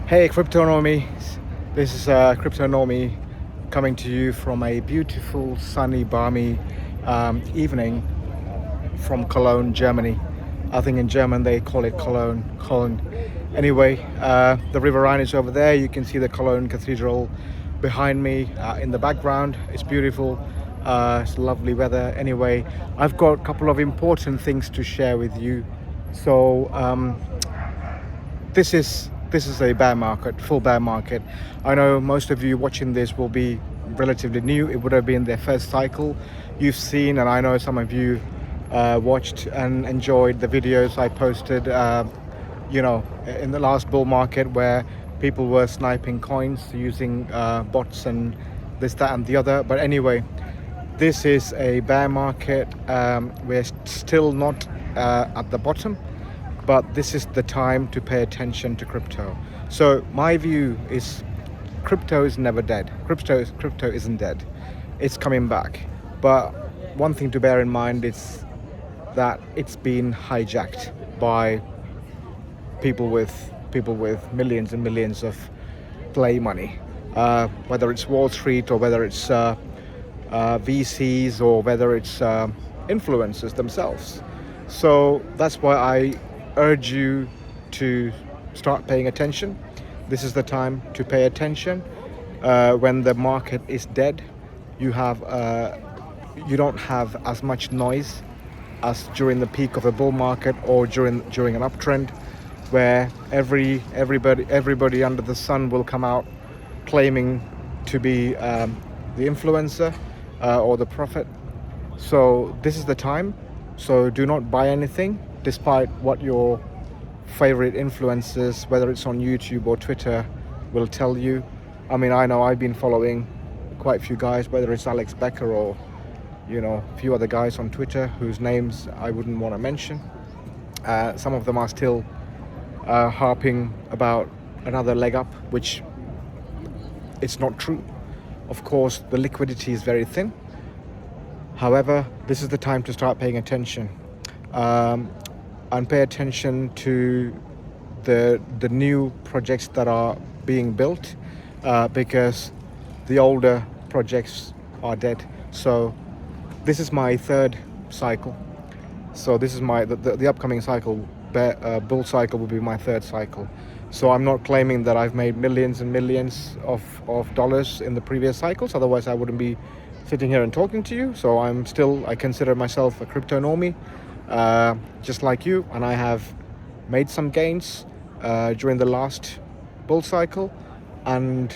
Hey, Crypto Normie. This is Crypto Normie coming to you from a beautiful, sunny, balmy evening from Cologne, Germany. I think in German they call it Cologne. Cologne. Anyway, the River Rhine is over there. You can see the Cologne Cathedral behind me in the background. It's beautiful. It's lovely weather. Anyway, I've got a couple of important things to share with you. So this is a bear market, full bear market. I know most of you watching this will be relatively new. It would have been their first cycle you've seen, and I know some of you watched and enjoyed the videos I posted in the last bull market where people were sniping coins using bots and this, that and the other. But anyway, this is a bear market. We're still not at the bottom, but this is the time to pay attention to crypto. So my view is crypto is never dead. Crypto isn't dead. It's coming back. But one thing to bear in mind is that it's been hijacked by people with millions and millions of play money. Whether it's Wall Street or whether it's VCs or whether it's influencers themselves. So that's why I urge you to start paying attention. This is the time to pay attention. When the market is dead, you don't have as much noise as during the peak of a bull market or during an uptrend, where everybody under the sun will come out claiming to be the influencer or the prophet. So this is the time. So do not buy anything, despite what your favorite influencers, whether it's on YouTube or Twitter, will tell you. I mean, I know I've been following quite a few guys, whether it's Alex Becker or a few other guys on Twitter whose names I wouldn't want to mention. Some of them are still harping about another leg up, which it's not true. Of course, the liquidity is very thin. However, this is the time to start paying attention and pay attention to the new projects that are being built because the older projects are dead. So this is my third cycle. So this is the upcoming cycle. Bull cycle will be my third cycle. So I'm not claiming that I've made millions and millions of dollars in the previous cycles. Otherwise, I wouldn't be sitting here and talking to you. So I consider myself a crypto normie, just like you, and I have made some gains during the last bull cycle, and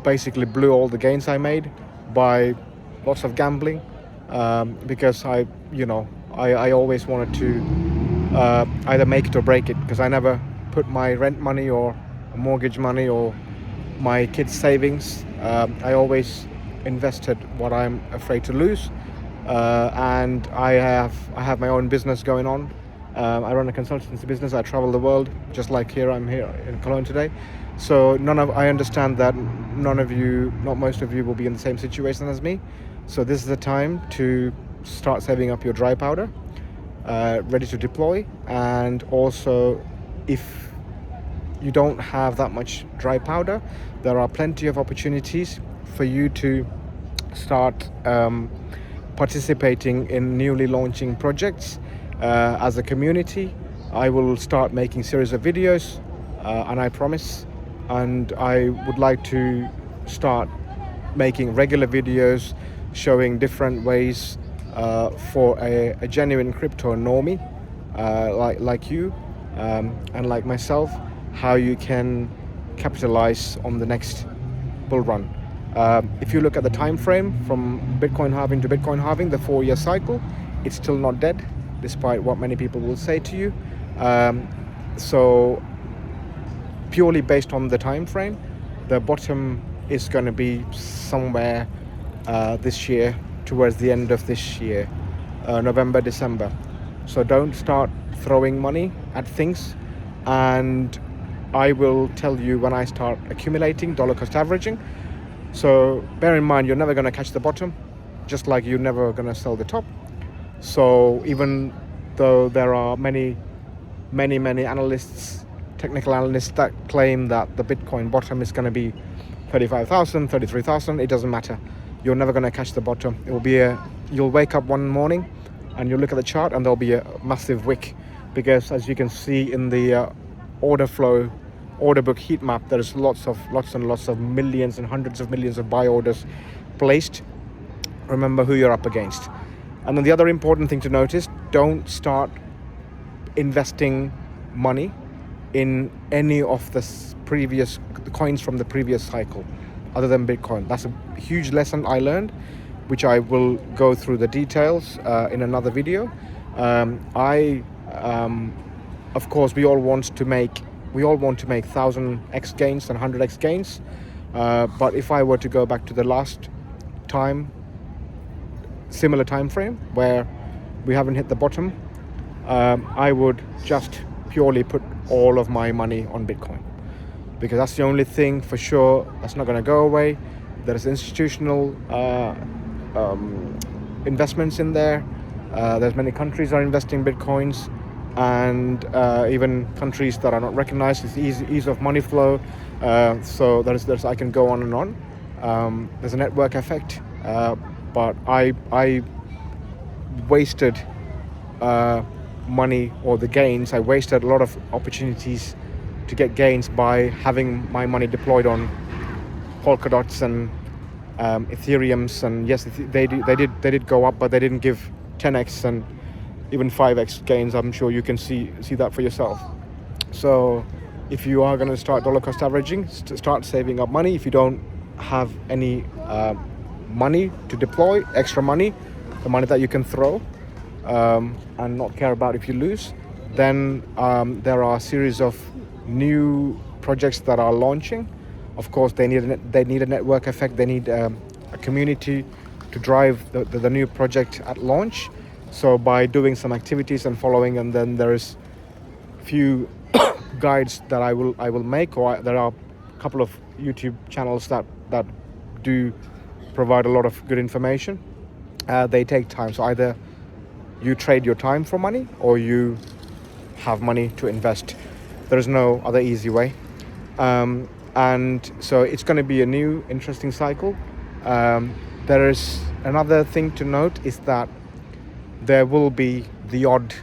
basically blew all the gains I made by lots of gambling, because I always wanted to either make it or break it, because I never put my rent money or mortgage money or my kids' savings. I always invested what I'm afraid to lose, and I have my own business going on. I run a consultancy business. I travel the world, just like I'm here in Cologne today. So I understand that not most of you will be in the same situation as me. So this is the time to start saving up your dry powder, ready to deploy. And also, if you don't have that much dry powder, there are plenty of opportunities for you to start participating in newly launching projects. As a community, I will start making series of videos, and I promise, and I would like to start making regular videos showing different ways for a genuine crypto normie like you and like myself, how you can capitalize on the next bull run. If you look at the time frame from Bitcoin halving to Bitcoin halving, the 4-year cycle, it's still not dead, despite what many people will say to you. So purely based on the time frame, the bottom is going to be somewhere this year, towards the end of this year, November, December. So don't start throwing money at things, and I will tell you when I start accumulating, dollar cost averaging. So bear in mind, you're never going to catch the bottom, just like you're never going to sell the top. So even though there are many analysts technical analysts that claim that the Bitcoin bottom is going to be 35,000, 33,000. It doesn't matter. You're never going to catch the bottom. It will be you'll wake up one morning and you'll look at the chart and there'll be a massive wick, because as you can see in the order book heat map, there's lots and lots of millions and hundreds of millions of buy orders placed. Remember who you're up against. And then the other important thing to notice, don't start investing money in any of the previous coins from the previous cycle other than Bitcoin. That's a huge lesson I learned, which I will go through the details in another video. Of course, we all want to make 1000x gains and 100x gains, but if I were to go back to the last similar time frame where we haven't hit the bottom, I would just purely put all of my money on Bitcoin, because that's the only thing for sure that's not going to go away. There's institutional investments in there. There's many countries are investing Bitcoins, and even countries that are not recognized. It's ease of money flow. So there's I can go on and on. There's a network effect, but I wasted money, or the gains. I wasted a lot of opportunities to get gains by having my money deployed on Polkadots and Ethereums, and yes, they did go up, but they didn't give 10x and even 5x gains. I'm sure you can see that for yourself. So if you are going to start dollar cost averaging, start saving up money. If you don't have any money to deploy, extra money, the money that you can throw and not care about if you lose, then there are a series of new projects that are launching. Of course, they need a network effect. They need a community to drive the new project at launch. So by doing some activities and following, and then there is few guides that I will make, or there are a couple of YouTube channels that do provide a lot of good information. They take time. So either you trade your time for money, or you have money to invest. There is no other easy way. And so it's going to be a new interesting cycle. There is another thing to note, is that there will be the odd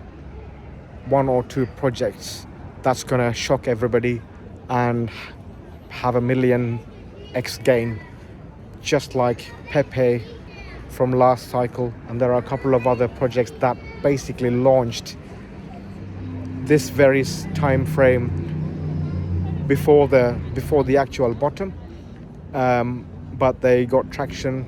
1 or 2 projects that's going to shock everybody and have 1,000,000x gain, just like Pepe from last cycle. And there are a couple of other projects that basically launched this very time frame before the actual bottom, but they got traction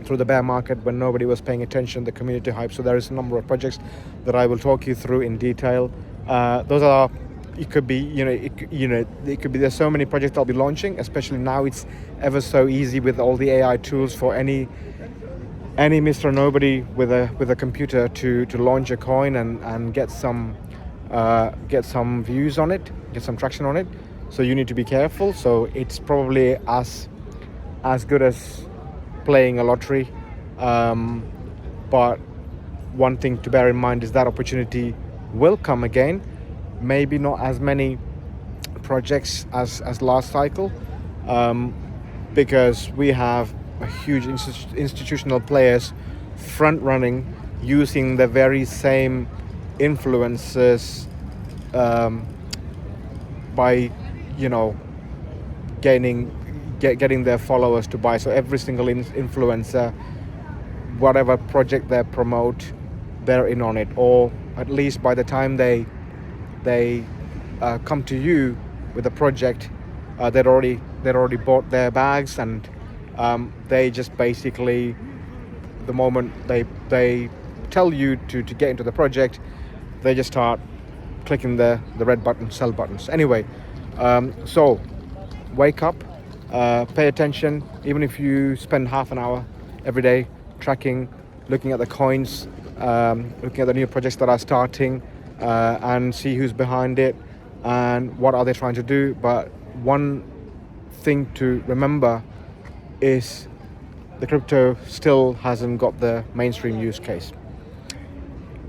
through the bear market when nobody was paying attention, the community hype. So there is a number of projects that I will talk you through in detail. Those are, it could be, it could be, there's so many projects I'll be launching, especially now. It's ever so easy with all the AI tools for any Mr. Nobody with a computer to launch a coin and get some views on it, get some traction on it. So you need to be careful. So it's probably as good as playing a lottery, but one thing to bear in mind is that opportunity will come again. Maybe not as many projects as last cycle, because we have a huge institutional players front running, using the very same influencers by getting their followers to buy. So every single influencer, whatever project they promote, they're in on it, or at least by the time they come to you with a project, they'd already bought their bags, and they just basically, the moment they tell you to get into the project, they just start clicking the red button, sell buttons. Anyway, so wake up, pay attention. Even if you spend half an hour every day tracking, looking at the coins, looking at the new projects that are starting, and see who's behind it and what are they trying to do. But one thing to remember is the crypto still hasn't got the mainstream use case.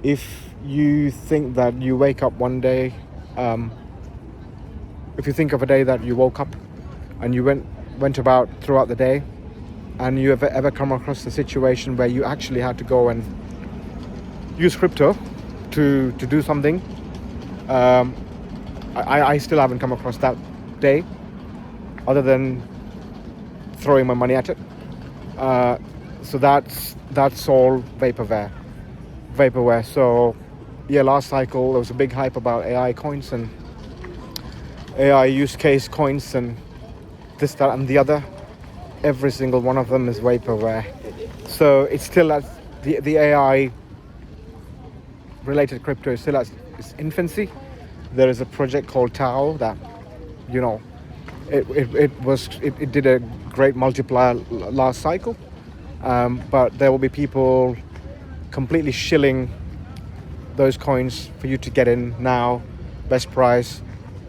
If you think that you wake up one day If you think of a day that you woke up and you went about throughout the day, and you ever come across a situation where you actually had to go and use crypto to do something, I still haven't come across that day, other than throwing my money at it. So that's all vaporware. So yeah, last cycle there was a big hype about AI coins and AI use case coins and this, that, and the other. Every single one of them is vaporware. So it's still at the AI related crypto is still at its infancy. There is a project called Tao that, you know, it did a great multiplier last cycle, but there will be people completely shilling those coins for you to get in now, best price.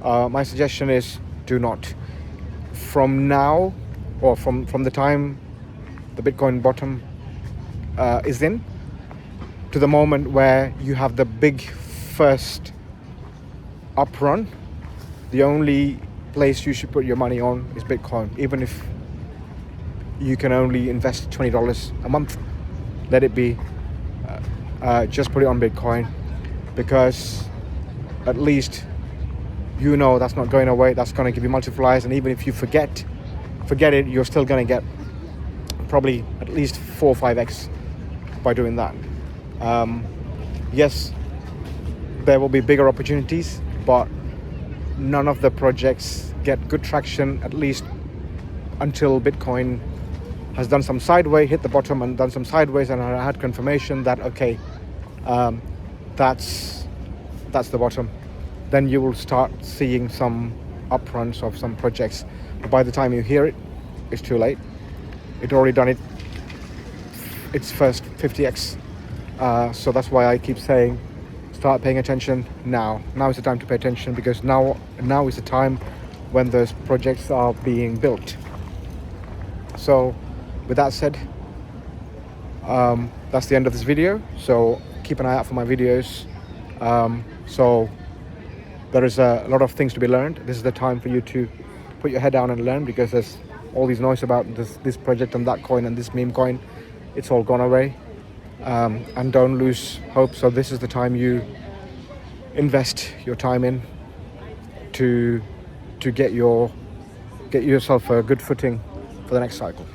My suggestion is do not. From now, or from the time the Bitcoin bottom is in, to the moment where you have the big first up run, the only place you should put your money on is Bitcoin. Even if you can only invest $20 a month, let it be. Just put it on Bitcoin, because at least you know that's not going away. That's going to give you multipliers, and even if you forget it, you're still going to get probably at least 4 or 5x by doing that. Yes, there will be bigger opportunities, but none of the projects get good traction, at least until Bitcoin has done some sideways, hit the bottom and done some sideways, and I had confirmation that okay, that's the bottom. Then you will start seeing some upruns of some projects. But by the time you hear it, it's too late. It already done its first 50x. So that's why I keep saying, start paying attention now. Now is the time to pay attention, because now is the time when those projects are being built. So with that said, that's the end of this video. So keep an eye out for my videos. So there is a lot of things to be learned. This is the time for you to put your head down and learn, because there's all these noise about this project and that coin and this meme coin. It's all gone away, and don't lose hope. So this is the time you invest your time in to get yourself a good footing for the next cycle.